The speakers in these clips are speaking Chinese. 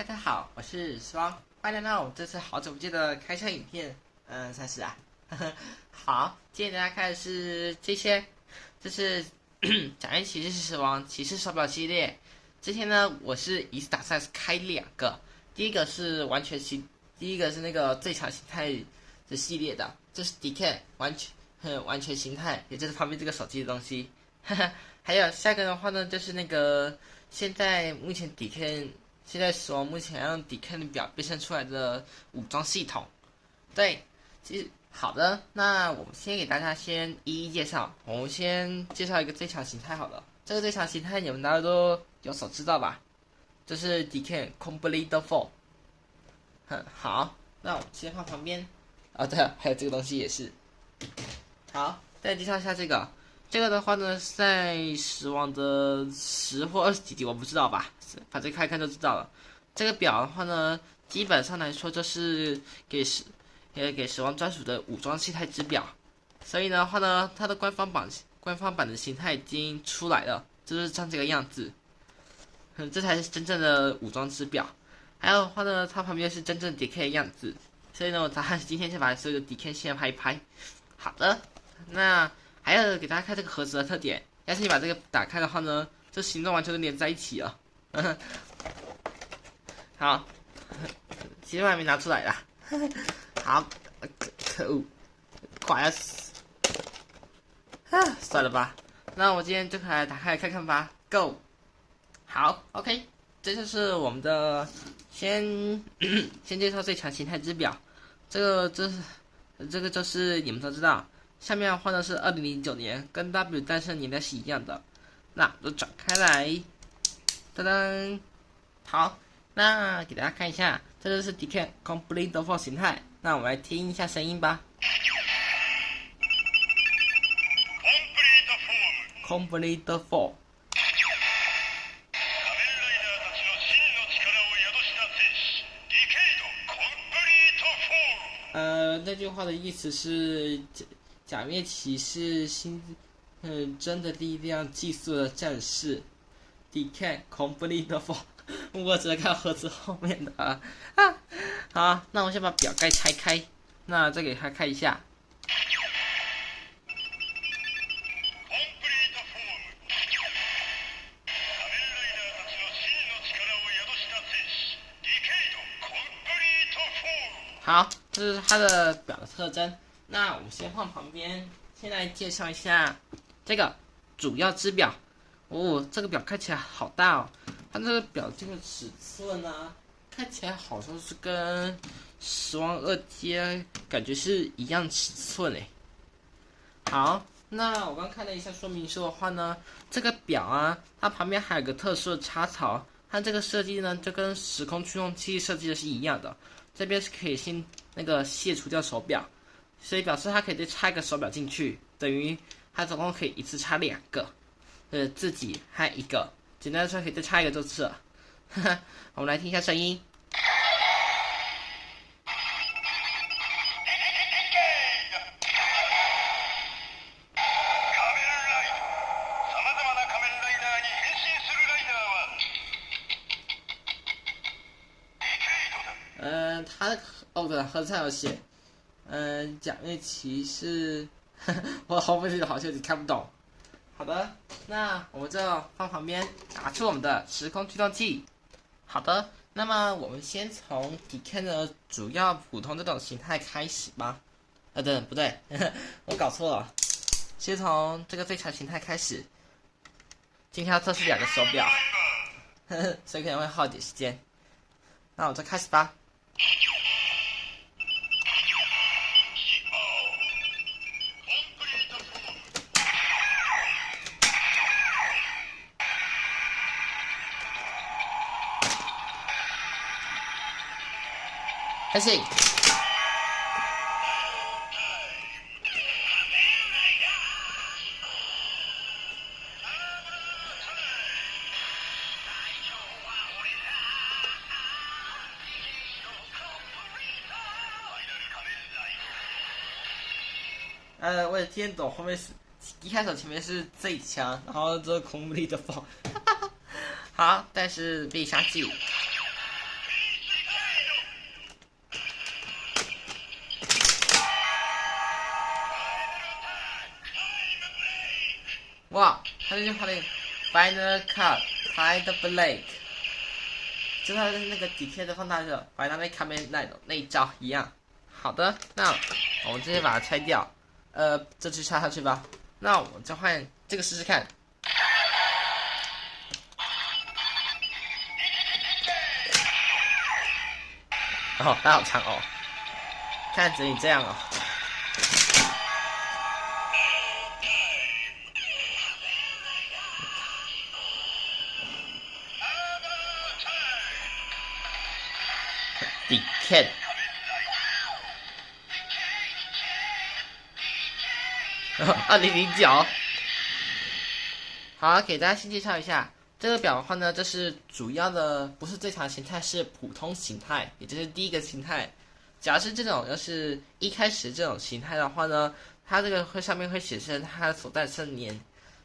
大家好，我是双，欢迎来到我们这次好久不见的开箱影片。算是啊，好，今天大家看的是这些，这是假面骑士死亡骑士手表系列。今天呢，我是一次打算开2个，第一个是那个最强形态的系列的，这是 DK 完全形态，也就是旁边这个手机的东西。还有下一个的话呢，就是那个目前 DK 现在死亡目前让 DK 的表变身出来的武装系统。对，其实好的，那我们先给大家先一一介绍。我们先介绍一个最强形态好了。这个最强形态你们大家都有所知道吧？就是 DK Complete Four。好，那我们先放旁边。对了，还有这个东西也是。好，再介绍一下这个。这个的话呢，是在死亡的10或20几集，我不知道吧，反正看一看就知道了。这个表的话呢，基本上来说就是给死亡专属的武装形态之表。所以的话呢，它的官方版的形态已经出来了，就是像这个样子。这才是真正的武装之表。还有的话呢，它旁边是真正 DK 的样子。所以呢，我打算今天先把所有的 DK 先拍一拍。好的，那还要给大家看这个盒子的特点。要是你把这个打开的话呢，这形状完全都连在一起了。好，其实我还没拿出来啦。好，可恶，快要死！算了吧，那我今天就来打开来看看吧。Go。好 ，OK， 这就是我们的先介绍最强形态之表。这个就是你们都知道。下面的话呢是2009年，跟 W 诞生年代是一样的。那我转开来，噔噔，好，那给大家看一下，这就是 DK Complete Four 形态。那我们来听一下声音吧。Complete Four。那句话的意思是假面骑士真的力量寄宿的战士 DK Complete Four。我只能看盒子后面的啊。好，那我先把表盖拆开，那再给他看一下。好，这是它的表的特征。那我们先放旁边，先来介绍一下这个主要之表。这个表看起来好大哦，它这个表这个尺寸啊，看起来好像是跟死亡2阶感觉是一样尺寸诶。好，那我刚看了一下说明书的话呢，这个表啊，它旁边还有个特殊的插槽，它这个设计呢，就跟时空驱动器设计的是一样的。这边是可以先卸除掉手表，所以表示它可以再插一个手表进去，等于它总共可以一次插2个，自己和一个，简单的说可以再插一个就是了。我们来听一下声音。它的对，盒子上有写，假面骑士，我后面这个好像有点看不懂。好的，那我们就放旁边，拿出我们的时空驱动器。好的，那么我们先从 DK 的主要普通这种形态开始吧。对，不对，我搞错了，先从这个最强形态开始。今天要测试2个手表，所以可能会耗点时间。那我就开始吧。开始。我也听懂后面是一开始前面是最强，然后这空力的爆，好，但是被杀记。他就是画那个 Final Cut Hide Blake， 就他的那个底片的放大热，把那卡面那一招一样。好的，那我们直接把它拆掉，这次插下去吧。那我们再换这个试试看。哦，它好长哦，看着你这样哦。底片。2009，好，给大家先介绍一下这个表的话呢，这是主要的，不是最强形态，是普通形态，也就是第一个形态。假如是这种，就是一开始这种形态的话呢，它这个上面会显示它所诞生年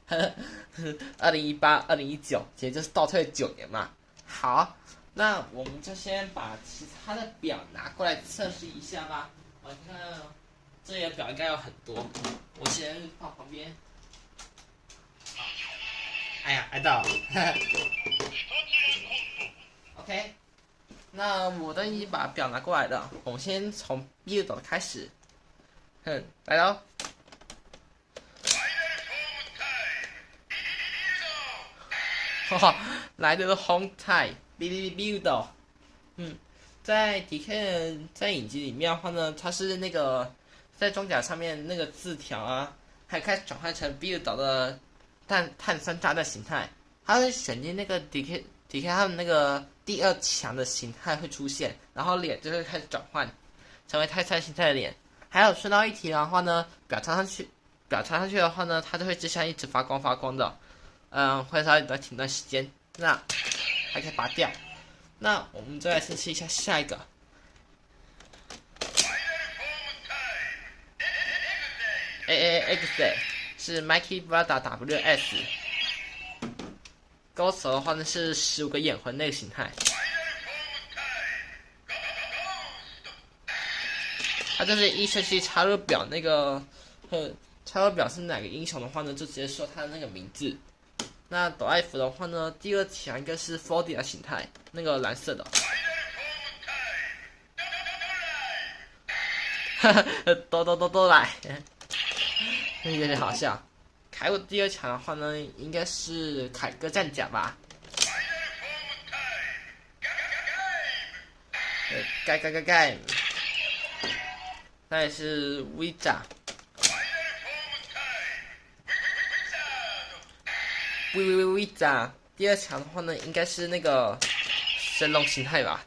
，2018、2019，也就是倒退9年嘛。好，那我们就先把其他的表拿过来测试一下吧。我看看。这里的表应该有很多，我先放旁边。哎呀，挨到了。OK， 那我都已经把表拿过来了，我们先从 build 开始。来喽。哈哈，来的是 home type build。在 DK 在影集里面的话呢，它是那个。在装甲上面那个字条啊，还开始转换成 build 的碳酸炸弹形态，它会选定那个 DK 他们那个第2强的形态会出现，然后脸就会开始转换成为泰山形态的脸。还有顺道一提的话呢，表插上去的话呢，它就会就像一直发光的，会稍微挺段时间，那还可以拔掉。那我们再来试一下下一个。AAX 是 Mikey Brada WS， 高手的话呢是15个眼魂那个形态，它就是依顺序插入表那个，插入表是哪个英雄的话呢，就直接说他的那个名字。那抖 F 的话呢，第2强应该是 4D 的形态，那个蓝色的。都来。有点好笑。凯伍第2强的话呢，应该是凯歌战甲吧？盖。那也是 Visa。Visa 第2强的话呢，应该是那个神龙形态吧？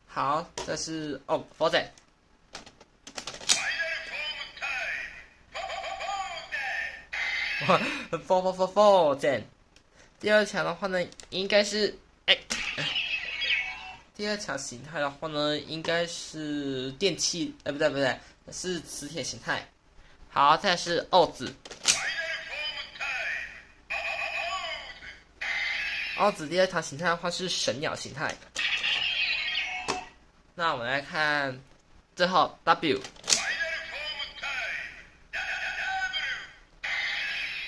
好，这是佛仔。4第2强的话呢，应该是第2强形态的话呢，应该是电器，不对，是磁铁形态。好，再是奥子。奥子第2强形态的话是神鸟形态。那我们来看最后 W。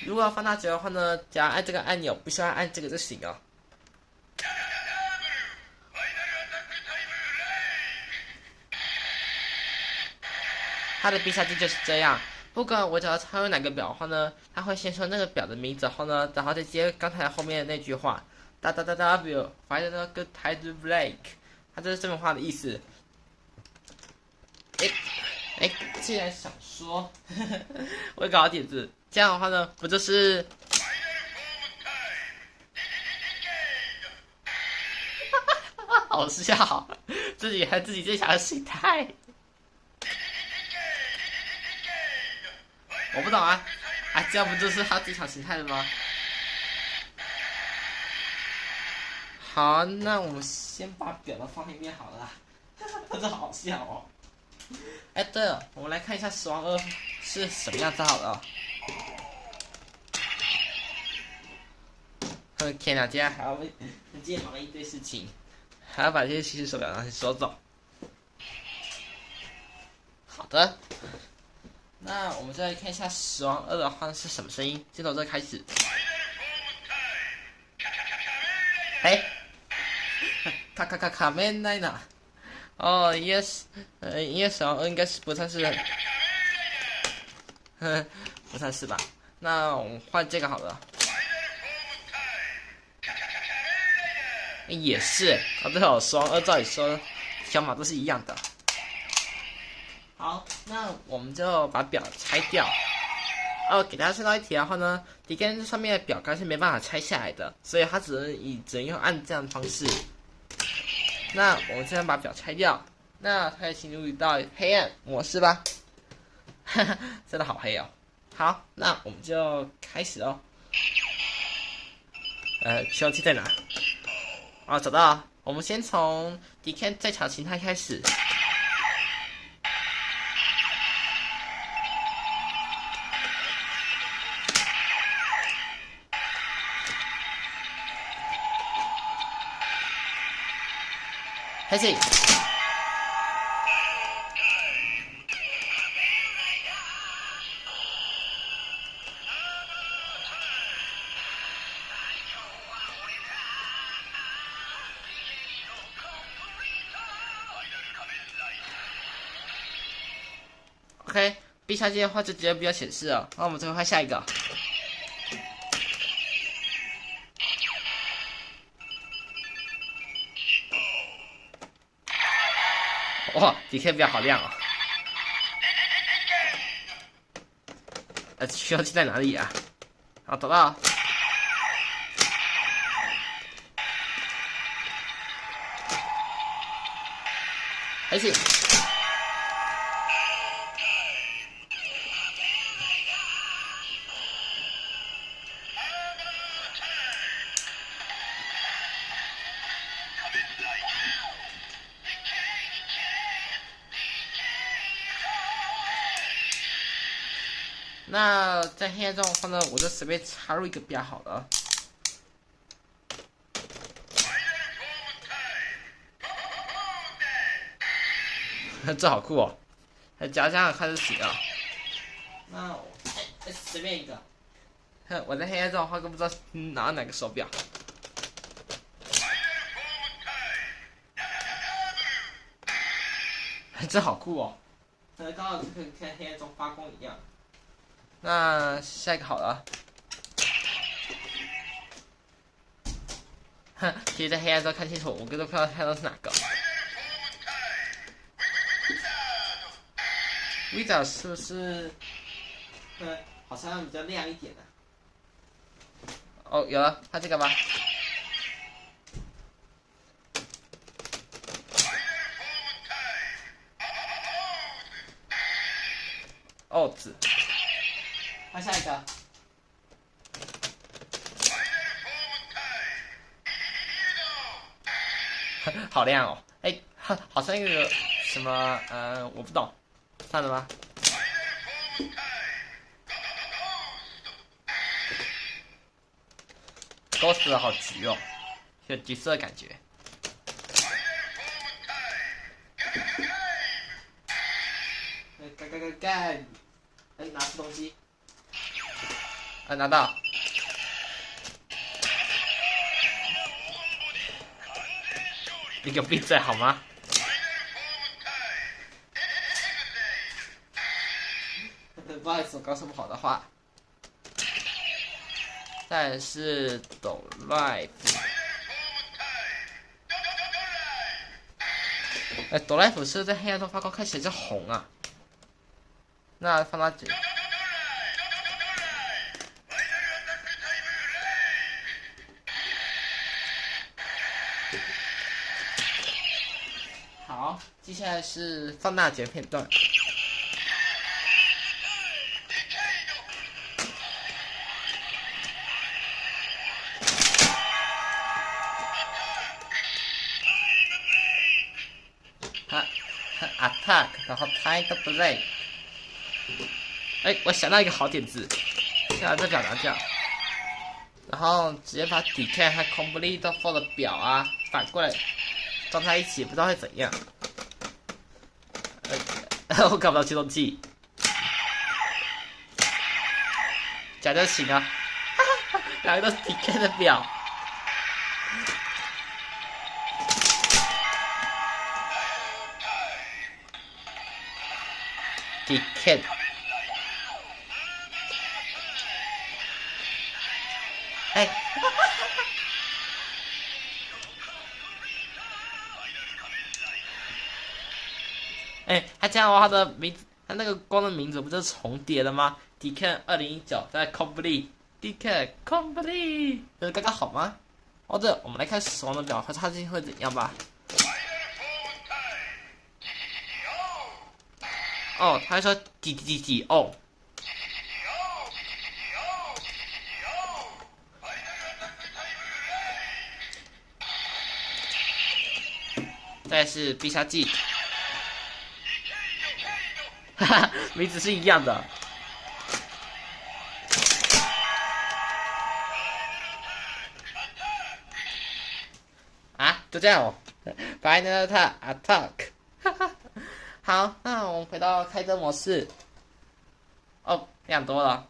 如果要放大绝的话呢，只要按这个按钮，不需要按这个就行哦。它的必杀技就是这样，不管我只要插入哪个表的话呢，它会先说那个表的名字后呢，然后再接刚才后面的那句话 ，W Final Cut Hide Blake， 它这是这么话的意思。既然想说，我搞点子。这样的话呢，不就是好笑，自己还自己最强的形态，我不懂啊，这样不就是他最强形态的吗？好，那我们先把表都放一边好了啦，这好笑哦。对了，我们来看一下死亡2是什么样子好了哦。天哪，今天还要今天忙了一堆事情，还要把这些骑士手表拿去收走。好的，那我们再来看一下死亡2的话是什么声音，先从这开始。哎，卡梅奈呢？哦，yes，应该是不算是，不算是吧？那我们换这个好了。也是，啊，对哦，双二照理说，小马都是一样的。好，那我们就把表拆掉。给大家知道一题的话呢，底根上面的表杆是没办法拆下来的，所以它只能用按这样的方式。那我们现在把表拆掉，那它进入到黑暗模式吧。真的好黑哦。好，那我们就开始哦。需要器在哪？找到了。我们先从底根最强形态开始。开始。OK， 必杀技的话就直接不要显示了。那我们再换下一个。哇，DK 表好亮哦。需要器在哪里啊？好，找到。开始。那在黑暗状况呢，我就随便插入一个表好了。这好酷哦！加上开始洗了。那我随便一个。我在黑暗状况都不知道拿哪个手表。这好酷哦！刚好就跟黑暗中发光一样。那下一个好了。其实，在黑暗中看清楚，我根本不知道看到是哪个。Visa 是不是？好像比较亮一点的。哦，有了，看这个吧。哦，紫。换下一个。好亮哦！好像一个什么我不懂，算了吧。Ghost 好橘哦，有橘色的感觉。干！拿出东西。拿到。你给我闭嘴好吗？不好意思，我刚说不好的话。再来是抖 life。抖 life 是在黑暗中发光，看起来就红啊。那放到这里。好，接下来是放大剪片段。attack， 然后 time delay。我想到一个好点子，先把这表拿掉，然后直接把底片和 complete for 的表啊反过来装在一起，不知道会怎样。我搞不到驱动器，假就行啊。两个都是底片的表。Deacon。哎，哎，他这样的话，他的名字，他那个光的名字不就是重叠了吗？Deacon 2019在 Complete，Deacon Complete，这刚刚好吗？哦，对，我们来看死亡的表，它究竟会怎样吧？哦，他还说几哦，再来是必杀技，哈哈，名字是一样的。啊，就这样哦。Final Attack，哈哈。好，那我们回到开灯模式。哦，亮多了。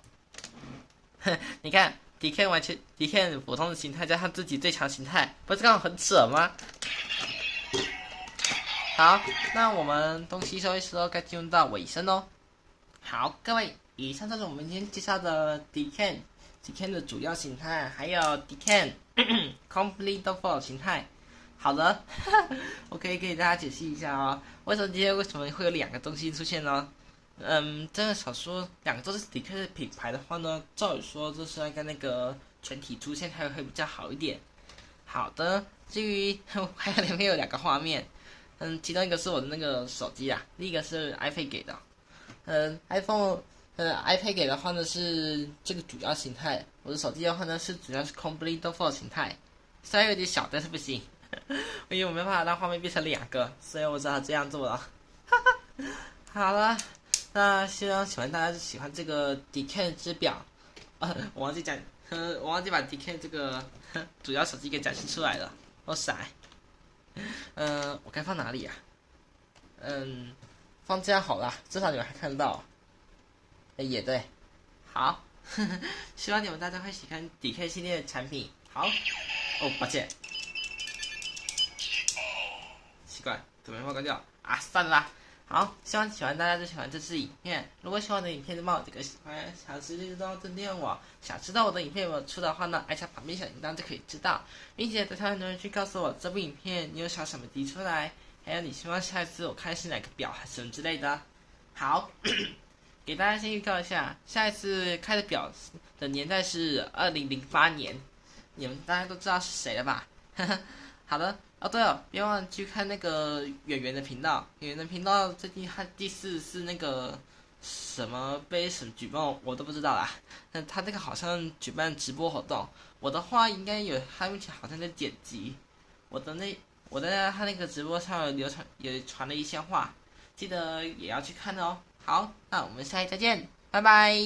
你看，DK 完全 DK 普通的形态加上自己最强形态，不是刚好很扯吗？好，那我们东西收一收，该进入到尾声喽。好，各位，以上就是我们今天介绍的 DK 的主要形态，还有 DK Complete Default 形态。好的，我可以给大家解释一下哦，为什么会有两个东西出现呢？真的少说两个都是迪克的品牌的话呢，照理说就是要跟那个全体出现才会比较好一点。好的，至于还有里面有两个画面，其中一个是我的那个手机啊，另一个是 iPad 给的。iPad 给的话呢是这个主要形态，我的手机的话呢是主要是 Complete Default 形态，虽然有点小，但是不行。因为我没办法让画面变成两个，所以我只好这样做了。好了，那希望大家喜欢这个 DK 之表。我忘记讲，我忘记把 DK 这个主要手机给展示出来了。哇塞，我该放哪里啊？放这样好了，至少你们还看得到。也对，好，希望你们大家会喜欢 DK 系列的产品。好，哦，抱歉。奇怪，怎么没关掉啊？算了啦。好，希望大家就喜欢这支影片。如果喜欢我的影片，就帮我点个喜欢。想知道正电我，想知道我的影片有没有出的话呢，按下旁边小铃铛就可以知道，并且在下面留言区告诉我这部影片你有想什么提出来，还有你希望下一次我看是哪个表还是什么之类的。好，给大家先预告一下，下一次开的表的年代是2008年，你们大家都知道是谁了吧？好的。哦，对了，别忘了去看那个圆圆的频道。圆圆的频道最近他第4是那个什么被什么举办，我都不知道啦。但他那个好像举办直播活动，我的话应该有，他目前好像在剪辑。我在他那个直播上也传了一些话，记得也要去看哦。好，那我们下期再见，拜拜。